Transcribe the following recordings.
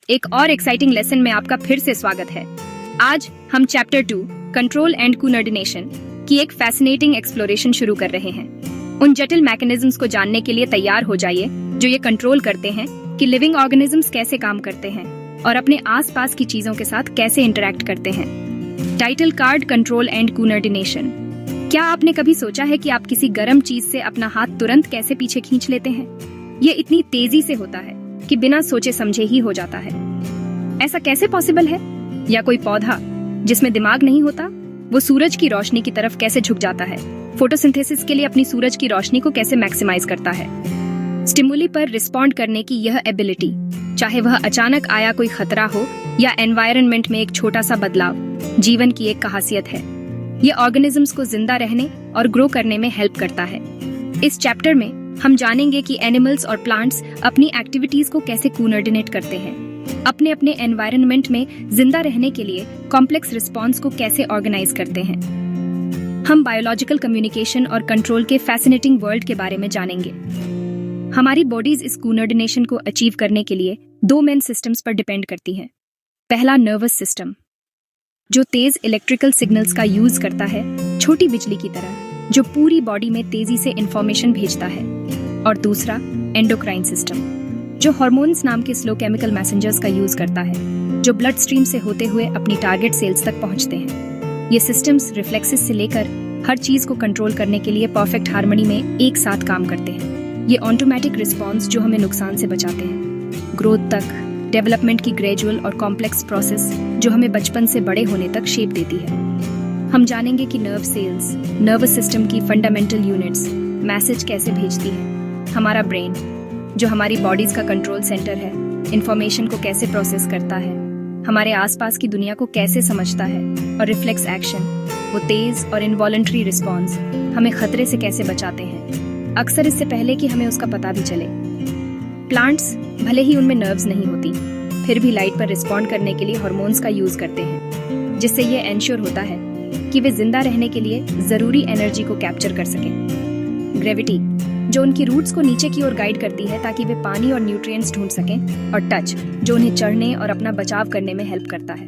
एक और exciting lesson में आपका फिर से स्वागत है। आज हम चैप्टर 2 कंट्रोल एंड कोऑर्डिनेशन की एक फैसिनेटिंग एक्सप्लोरेशन शुरू कर रहे हैं। उन जटिल मैकेनिज्म्स को जानने के लिए तैयार हो जाइए जो ये कंट्रोल करते हैं कि लिविंग ऑर्गेनिजम्स कैसे काम करते हैं और अपने आसपास की चीजों के साथ कैसे इंटरैक्ट करते हैं। Title card, control and coordination. क्या आपने कभी सोचा है कि आप किसी गर्म चीज से अपना हाथ तुरंत कैसे पीछे खींच लेते हैं? ये इतनी तेजी से होता है कि बिना सोचे समझे ही हो जाता है। ऐसा कैसे पॉसिबल है? या कोई पौधा जिसमें दिमाग नहीं होता, वो सूरज की रोशनी की तरफ कैसे झुक जाता है? फोटोसिंथेसिस के लिए अपनी सूरज की रोशनी को कैसे मैक्सिमाइज करता है? स्टिमुली पर रिस्पॉन्ड करने की यह एबिलिटी, चाहे वह अचानक आया कोई खतरा हो या एनवायरनमेंट में एक छोटा सा बदलाव, जीवन की एक खासियत है। ये ऑर्गेनिजम्स को जिंदा रहने और ग्रो करने में हेल्प करता है। इस चैप्टर में हम जानेंगे कि एनिमल्स और प्लांट्स अपनी एक्टिविटीज को कैसे कोऑर्डिनेट करते हैं, अपने अपने एनवायरनमेंट में जिंदा रहने के लिए कॉम्प्लेक्स रिस्पॉन्स को कैसे ऑर्गेनाइज करते हैं। हम बायोलॉजिकल कम्युनिकेशन और कंट्रोल के फैसिनेटिंग वर्ल्ड के बारे में जानेंगे। हमारी बॉडीज इस कोऑर्डिनेशन को अचीव करने के लिए दो मेन सिस्टम्स पर डिपेंड करती हैं। पहला, नर्वस सिस्टम, जो तेज इलेक्ट्रिकल सिग्नल्स का यूज करता है, छोटी बिजली की तरह, जो पूरी बॉडी में तेजी से इंफॉर्मेशन भेजता है। और दूसरा, एंडोक्राइन सिस्टम, जो हार्मोन्स नाम के स्लो केमिकल मैसेंजर्स का यूज करता है, जो ब्लड स्ट्रीम से होते हुए अपनी टारगेट सेल्स तक पहुंचते हैं। ये सिस्टम्स रिफ्लेक्सेस से लेकर हर चीज को कंट्रोल करने के लिए परफेक्ट हार्मनी में एक साथ काम करते हैं। ये ऑटोमेटिक रिस्पॉन्स जो हमें नुकसान से बचाते हैं, ग्रोथ तक, डेवलपमेंट की ग्रेजुअल और कॉम्प्लेक्स प्रोसेस जो हमें बचपन से बड़े होने तक शेप देती है। हम जानेंगे कि नर्व सेल्स, नर्वस सिस्टम की फंडामेंटल यूनिट्स, मैसेज कैसे भेजती है। हमारा ब्रेन, जो हमारी बॉडीज का कंट्रोल सेंटर है, इंफॉर्मेशन को कैसे प्रोसेस करता है, हमारे आसपास की दुनिया को कैसे समझता है। और रिफ्लेक्स एक्शन, वो तेज और इनवॉलंटरी रिस्पॉन्स हमें खतरे से कैसे बचाते हैं, अक्सर इससे पहले कि हमें उसका पता भी चले। प्लांट्स, भले ही उनमें नर्व्स नहीं होती, फिर भी लाइट पर रिस्पॉन्ड करने के लिए हार्मोन्स का यूज करते हैं, जिससे ये एंश्योर होता है कि वे जिंदा रहने के लिए जरूरी एनर्जी को कैप्चर कर सकें। ग्रेविटी, जो उनकी रूट्स को नीचे की ओर गाइड करती है ताकि वे पानी और न्यूट्रिएंट्स ढूंढ सकें। और टच, जो उन्हें चढ़ने और अपना बचाव करने में हेल्प करता है।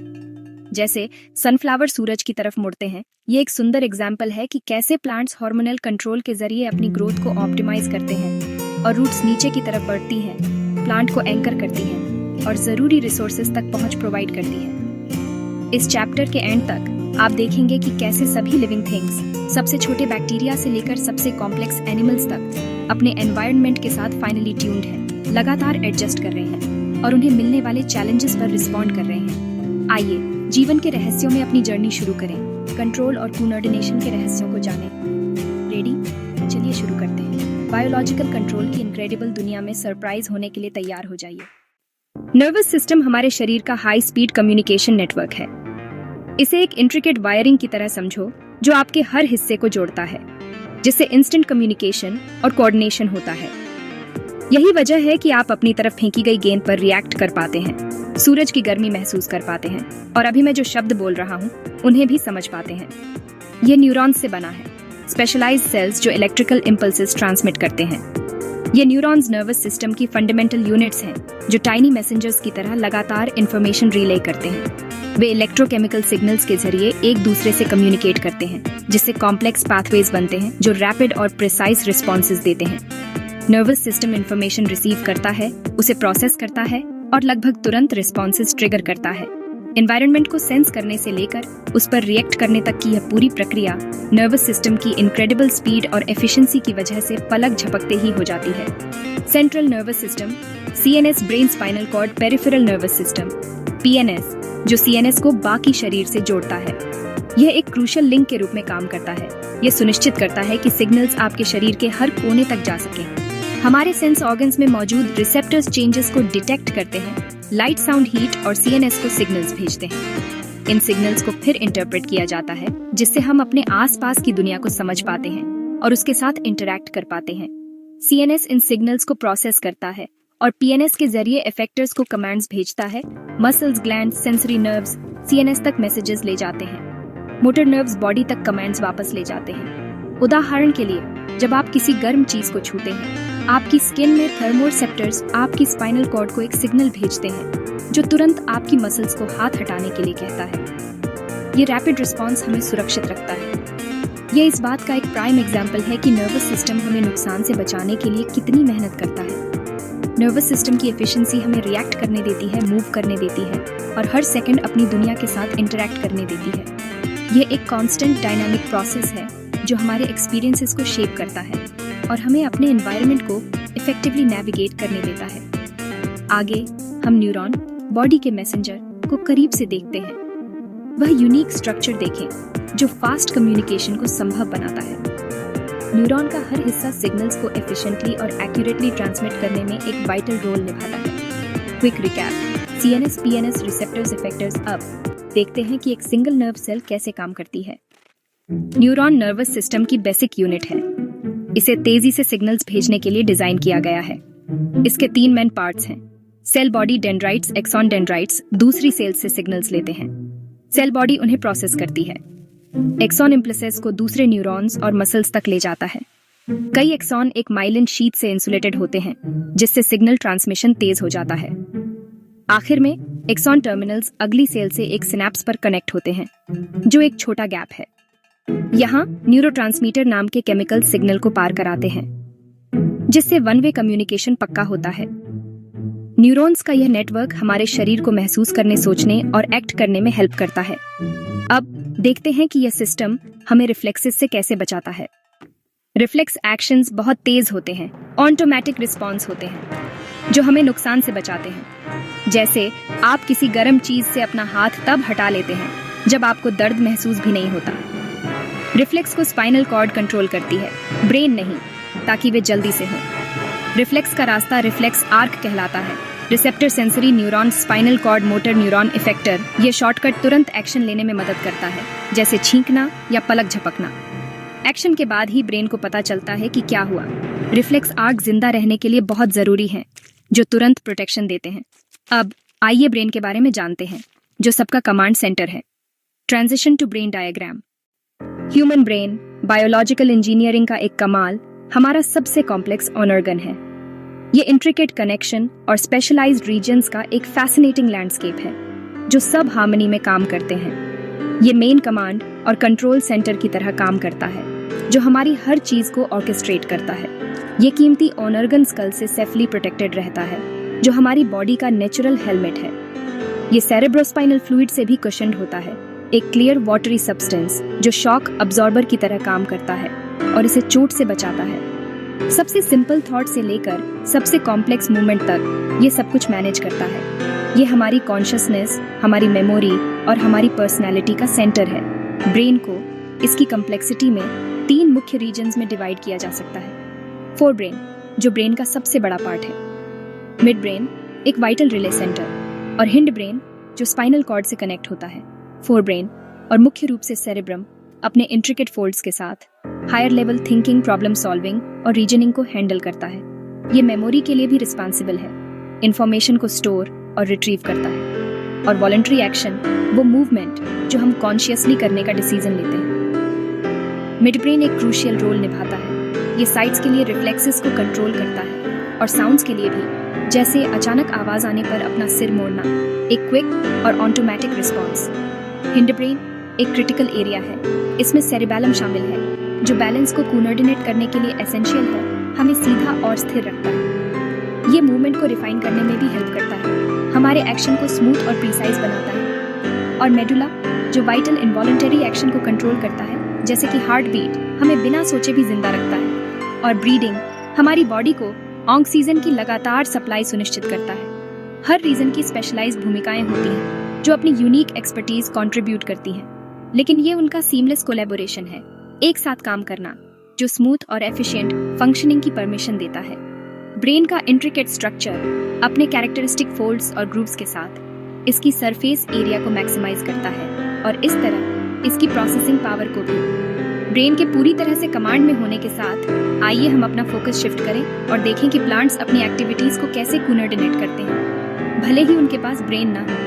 जैसे सनफ्लावर सूरज की तरफ मुड़ते हैं, ये एक सुंदर एग्जाम्पल है कि कैसे प्लांट्स हार्मोनल कंट्रोल के जरिए अपनी ग्रोथ को ऑप्टिमाइज करते हैं। और रूट्स नीचे की तरफ बढ़ती हैं, प्लांट को एंकर करती हैं और जरूरी रिसोर्सेज तक पहुंच प्रोवाइड करती है। इस चैप्टर के एंड तक आप देखेंगे कि कैसे सभी लिविंग थिंग्स, सबसे छोटे बैक्टीरिया से लेकर सबसे कॉम्प्लेक्स एनिमल्स तक, अपने एनवायरनमेंट के साथ फाइनली ट्यून्ड हैं, लगातार एडजस्ट कर रहे हैं और उन्हें मिलने वाले चैलेंजेस पर रिस्पॉन्ड कर रहे हैं। आइए जीवन के रहस्यों में अपनी जर्नी शुरू करें, कंट्रोल और कोऑर्डिनेशन के रहस्यों को जानें। रेडी? चलिए शुरू करते हैं। बायोलॉजिकल कंट्रोल की इनक्रेडिबल दुनिया में सरप्राइज होने के लिए तैयार हो जाइए। नर्वस सिस्टम हमारे शरीर का हाई स्पीड कम्युनिकेशन नेटवर्क है। इसे एक इंट्रिकेट वायरिंग की तरह समझो जो आपके हर हिस्से को जोड़ता है, जिससे इंस्टेंट कम्युनिकेशन और कोऑर्डिनेशन होता है। यही वजह है कि आप अपनी तरफ फेंकी गई गेंद पर रिएक्ट कर पाते हैं, सूरज की गर्मी महसूस कर पाते हैं और अभी मैं जो शब्द बोल रहा हूँ उन्हें भी समझ पाते हैं। ये न्यूरॉन्स से बना है, स्पेशलाइज्ड सेल्स जो इलेक्ट्रिकल इम्पल्सेस ट्रांसमिट करते हैं। ये न्यूरॉन्स नर्वस सिस्टम की फंडामेंटल यूनिट्स हैं जो टाइनी मैसेंजर्स की तरह लगातार इंफॉर्मेशन रिले करते हैं। वे इलेक्ट्रोकेमिकल सिग्नल्स के जरिए एक दूसरे से कम्युनिकेट करते हैं, जिससे कॉम्प्लेक्स पाथवेज बनते हैं जो रैपिड और प्रिसाइज रिस्पॉन्सेज देते हैं। नर्वस सिस्टम इंफॉर्मेशन रिसीव करता है, उसे प्रोसेस करता है और लगभग तुरंत रिस्पॉन्सेज ट्रिगर करता है। एनवायरनमेंट को सेंस करने से लेकर उस पर रिएक्ट करने तक की यह पूरी प्रक्रिया नर्वस सिस्टम की इनक्रेडिबल स्पीड और एफिशिएंसी की वजह से पलक झपकते ही हो जाती है। Central nervous system, CNS brain spinal cord peripheral nervous system, PNS, जो CNS को बाकी शरीर से जोड़ता है। यह एक क्रूशियल लिंक के रूप में काम करता है। यह सुनिश्चित करता है कि सिग्नल्स आपके शरीर के हर कोने तक जा सकें। हमारे सेंस ऑर्गन्स में मौजूद रिसेप्टर्स चेंजेस को डिटेक्ट करते हैं, लाइट, साउंड, हीट और CNS को सिग्नल्स भेजते हैं। इन सिग्नल्स को फिर इंटरप्रेट किया जाता है, जिससे हम अपने आसपास की दुनिया को समझ पाते हैं और उसके साथ इंटरैक्ट कर पाते हैं। CNS इन सिग्नल्स को प्रोसेस करता है और PNS के जरिए इफेक्टर्स को कमांड्स भेजता है। Muscles, gland, sensory nerves CNS तक मैसेजेस ले जाते हैं। मोटर नर्व्स बॉडी तक कमांड्स वापस ले जाते हैं। उदाहरण के लिए, जब आप किसी गर्म चीज को छूते हैं आपकी स्किन में थर्मोसेप्टर्स आपकी स्पाइनल कॉर्ड को एक सिग्नल भेजते हैं जो तुरंत आपकी मसल्स को हाथ हटाने के लिए कहता है। ये रैपिड रिस्पॉन्स हमें सुरक्षित रखता है। ये इस बात का एक प्राइम एग्जाम्पल है कि नर्वस सिस्टम हमें नुकसान से बचाने के लिए कितनी मेहनत करता है। नर्वस सिस्टम की एफिशिएंसी हमें रिएक्ट करने देती है, मूव करने देती है और हर सेकंड अपनी दुनिया के साथ इंटरैक्ट करने देती है। ये एक कांस्टेंट डायनामिक प्रोसेस है जो हमारे एक्सपीरियंसेस को शेप करता है और हमें अपने एनवायरनमेंट को इफेक्टिवली नेविगेट करने देता है। आगे हम न्यूरॉन, बॉडी के मैसेंजर को करीब से देखते हैं। वह यूनिक स्ट्रक्चर देखें जो फास्ट कम्युनिकेशन को संभव बनाता है। न्यूरॉन का हर हिस्सा सिग्नल्स को एफिशिएंटली और एक्यूरेटली ट्रांसमिट करने में एक वाइटल रोल निभाता है। Quick recap, CNS, PNS, receptors, effectors. अब देखते हैं कि एक सिंगल नर्व सेल कैसे काम करती है। न्यूरॉन नर्वस सिस्टम की बेसिक यूनिट है। इसे तेजी से सिग्नल्स भेजने के लिए डिजाइन किया गया है। इसके 3 मेन पार्ट्स हैं। Cell body dendrites, axon dendrites दूसरी सेल्स से सिग्नल्स लेते हैं। सेल बॉडी उन्हें प्रोसेस करती है। एक्सॉन इम्पल्सेस को दूसरे न्यूरॉन्स और मसल्स तक ले जाता है। कई एक्सॉन एक माइलिन शीट से इंसुलेटेड होते हैं जिससे सिग्नल ट्रांसमिशन तेज हो जाता है। आखिर में एक्सॉन टर्मिनल्स अगली सेल से एक सिनेप्स पर कनेक्ट होते हैं जो एक छोटा गैप है। यहाँ न्यूरोट्रांसमीटर नाम के केमिकल सिग्नल को पार कराते हैं जिससे वन वे कम्युनिकेशन पक्का होता है। न्यूरॉन्स का यह नेटवर्क हमारे शरीर को महसूस करने, सोचने और एक्ट करने में हेल्प करता है। अब देखते हैं कि यह सिस्टम हमें रिफ्लेक्सेस से कैसे बचाता है। रिफ्लेक्स एक्शंस बहुत तेज होते हैं, ऑटोमेटिक रिस्पॉन्स होते हैं जो हमें नुकसान से बचाते हैं। जैसे आप किसी गर्म चीज से अपना हाथ तब हटा लेते हैं जब आपको दर्द महसूस भी नहीं होता। रिफ्लेक्स को स्पाइनल कॉर्ड कंट्रोल करती है, ब्रेन नहीं, ताकि वे जल्दी से हों। रिफ्लेक्स का रास्ता रिफ्लेक्स आर्क कहलाता है। Receptor, sensory neuron, spinal cord, motor neuron, effector. ये शॉर्टकट तुरंत एक्शन लेने में मदद करता है, जैसे छींकना या पलक झपकना। एक्शन के बाद ही ब्रेन को पता चलता है कि क्या हुआ। रिफ्लेक्स आर्क जिंदा रहने के लिए बहुत जरूरी हैं, जो तुरंत प्रोटेक्शन देते हैं। अब आइए ब्रेन के बारे में जानते हैं, जो सबका कमांड सेंटर है। Transition to brain diagram. Human brain biological engineering का एक कमाल, हमारा सबसे कॉम्प्लेक्स ऑर्गन है। ये इंट्रिकेट कनेक्शन और स्पेशलाइज्ड रीजन्स का एक फैसिनेटिंग लैंडस्केप है जो सब हार्मनी में काम करते हैं। ये मेन कमांड और कंट्रोल सेंटर की तरह काम करता है जो हमारी हर चीज को ऑर्केस्ट्रेट करता है। ये कीमती ऑर्गन स्कल से सेफली प्रोटेक्टेड रहता है जो हमारी बॉडी का नेचुरल हेलमेट है। ये सेरेब्रोस्पाइनल फ्लूइड से भी कुशन्ड होता है, एक क्लियर वाटरी सब्सटेंस जो शॉक अब्जॉर्बर की तरह काम करता है और इसे चोट से बचाता है। सबसे सिंपल थॉट से लेकर सबसे कॉम्प्लेक्स मूवमेंट तक ये सब कुछ मैनेज करता है। ये हमारी कॉन्शियसनेस, हमारी मेमोरी और हमारी पर्सनैलिटी का सेंटर है। ब्रेन को इसकी कम्प्लेक्सिटी में 3 मुख्य रीजन्स में डिवाइड किया जा सकता है। फोरब्रेन, जो ब्रेन का सबसे बड़ा पार्ट है। मिड ब्रेन, एक वाइटल रिले सेंटर, और हिंड ब्रेन जो स्पाइनल कॉर्ड से कनेक्ट होता है। फोरब्रेन और मुख्य रूप से सेरेब्रम अपने इंट्रिकेट फोल्ड्स के साथ higher level thinking, problem solving और रीजनिंग को हैंडल करता है। ये मेमोरी के लिए भी रिस्पॉन्सिबल है, इंफॉर्मेशन को स्टोर और रिट्रीव करता है। और वॉलंटरी एक्शन, वो मूवमेंट जो हम कॉन्शियसली करने का डिसीजन लेते हैं। मिड ब्रेन एक क्रूशियल रोल निभाता है। ये साइट्स के लिए रिफ्लेक्सेस को कंट्रोल करता है और साउंड्स के लिए भी, जैसे अचानक आवाज आने पर अपना सिर मोड़ना, एक क्विक और ऑटोमेटिक रिस्पॉन्स। हिंड ब्रेन एक क्रिटिकल एरिया है। इसमें सेरिबैलम शामिल है जो बैलेंस को कोऑर्डिनेट करने के लिए एसेंशियल है, हमें सीधा और स्थिर रखता है। ये मूवमेंट को रिफाइन करने में भी हेल्प करता है, हमारे एक्शन को स्मूथ और प्रिसाइज बनाता है। और मेडुला, जो वाइटल इनवॉलंटरी एक्शन को कंट्रोल करता है, जैसे कि हार्ट बीट, हमें बिना सोचे भी जिंदा रखता है। और ब्रीदिंग हमारी बॉडी को ऑक्सीजन की लगातार सप्लाई सुनिश्चित करता है। हर रीजन की स्पेशलाइज्ड भूमिकाएं होती हैं जो अपनी यूनिक एक्सपर्टीज कंट्रीब्यूट करती हैं, लेकिन ये उनका सीमलेस कोलैबोरेशन है, एक साथ काम करना, जो स्मूथ और एफिशिएंट फंक्शनिंग की परमिशन देता है। ब्रेन का इंट्रिकेट स्ट्रक्चर अपने कैरेक्टरिस्टिक फोल्ड्स और ग्रुप्स के साथ इसकी सरफेस एरिया को मैक्सिमाइज करता है और इस तरह इसकी प्रोसेसिंग पावर को भी। ब्रेन के पूरी तरह से कमांड में होने के साथ आइए हम अपना फोकस शिफ्ट करें और देखें कि प्लांट्स अपनी एक्टिविटीज को कैसे कोऑर्डिनेट करते हैं, भले ही उनके पास ब्रेन ना हो।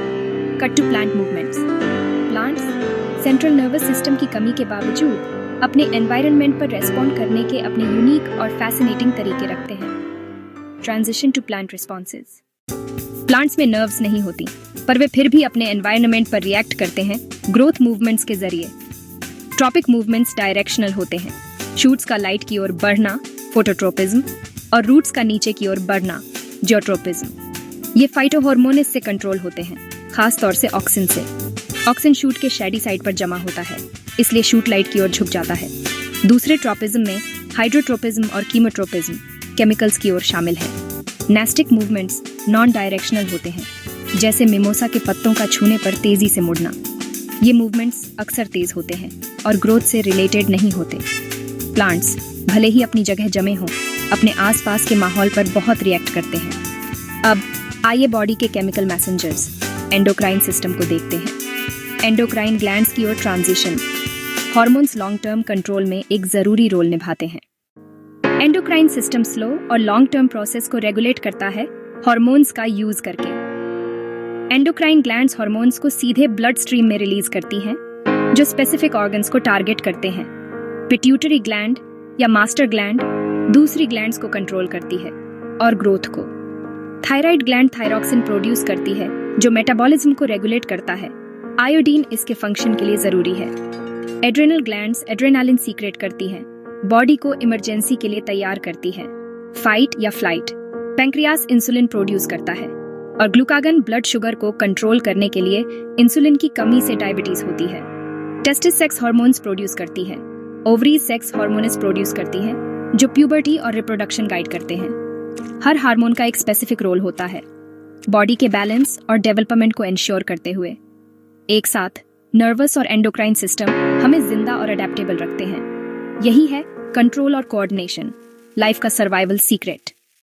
Cut to plant movements. Plants central nervous system की कमी के बावजूद अपने एनवायरनमेंट पर रेस्पॉन्ड करने के अपने यूनिक और फैसिनेटिंग तरीके रखते हैं। Transition to plant responses. Plants में नर्व्स नहीं होती, पर वे फिर भी अपने एनवायरनमेंट पर रिएक्ट करते हैं ग्रोथ मूवमेंट्स के जरिए। ट्रॉपिक मूवमेंट्स डायरेक्शनल होते हैं। शूट्स का लाइट की ओर बढ़ना फोटोट्रोपिज्म और रूट्स का नीचे की ओर बढ़ना जियोट्रोपिज्म। ये फाइटोहॉर्मोन्स से कंट्रोल होते हैं, खास तौर से ऑक्सिन से। ऑक्सिन शूट के शैडी साइड पर जमा होता है, इसलिए शूट लाइट की ओर झुक जाता है। दूसरे ट्रोपिज्म में हाइड्रोट्रोपिज्म और कीमोट्रोपिज्म केमिकल्स की ओर शामिल है। नेस्टिक मूवमेंट्स नॉन डायरेक्शनल होते हैं, जैसे मिमोसा के पत्तों का छूने पर तेजी से मुड़ना। ये मूवमेंट्स अक्सर तेज होते हैं और ग्रोथ से रिलेटेड नहीं होते। प्लांट्स भले ही अपनी जगह जमे हों, अपने आसपास के माहौल पर बहुत रिएक्ट करते हैं। अब आइए बॉडी के केमिकल मैसेंजर्स एंडोक्राइन सिस्टम को देखते हैं। एंडोक्राइन ग्लैंड्स की ओर transition. Hormones long term control में एक जरूरी रोल निभाते हैं। एंडोक्राइन सिस्टम स्लो और लॉन्ग टर्म प्रोसेस को रेगुलेट करता है हार्मोन्स का यूज करके। एंडोक्राइन ग्लैंड्स हार्मोन्स को सीधे ब्लड स्ट्रीम में रिलीज करती हैं, जो स्पेसिफिक ऑर्गन्स को टारगेट करते हैं। पिट्यूटरी ग्लैंड या मास्टर ग्लैंड दूसरी ग्लैंड्स को कंट्रोल करती है और ग्रोथ को। थायराइड ग्लैंड थायरॉक्सिन प्रोड्यूस करती है, जो मेटाबॉलिज्म को रेगुलेट करता है। आयोडीन इसके फंक्शन के लिए जरूरी है। एड्रेनल ग्लैंड्स एड्रेनालिन सीक्रेट करती हैं, बॉडी को इमरजेंसी के लिए तैयार करती है, फाइट या फ्लाइट। पैंक्रियास इंसुलिन प्रोड्यूस करता है और ग्लूकागन ब्लड शुगर को कंट्रोल करने के लिए इंसुलिन की कमी से डायबिटीज होती है। टेस्टिस सेक्स हार्मोन्स प्रोड्यूस करती है। ओवरीज सेक्स हार्मोन्स प्रोड्यूस करती हैं, जो प्यूबर्टी और रिप्रोडक्शन गाइड करते हैं। हर हार्मोन का एक स्पेसिफिक रोल होता है, बॉडी के बैलेंस और डेवलपमेंट को एंश्योर करते हुए। एक साथ नर्वस और एंडोक्राइन सिस्टम हमें जिंदा और अडेप्टेबल रखते हैं। यही है कंट्रोल और कोऑर्डिनेशन, लाइफ का सर्वाइवल सीक्रेट।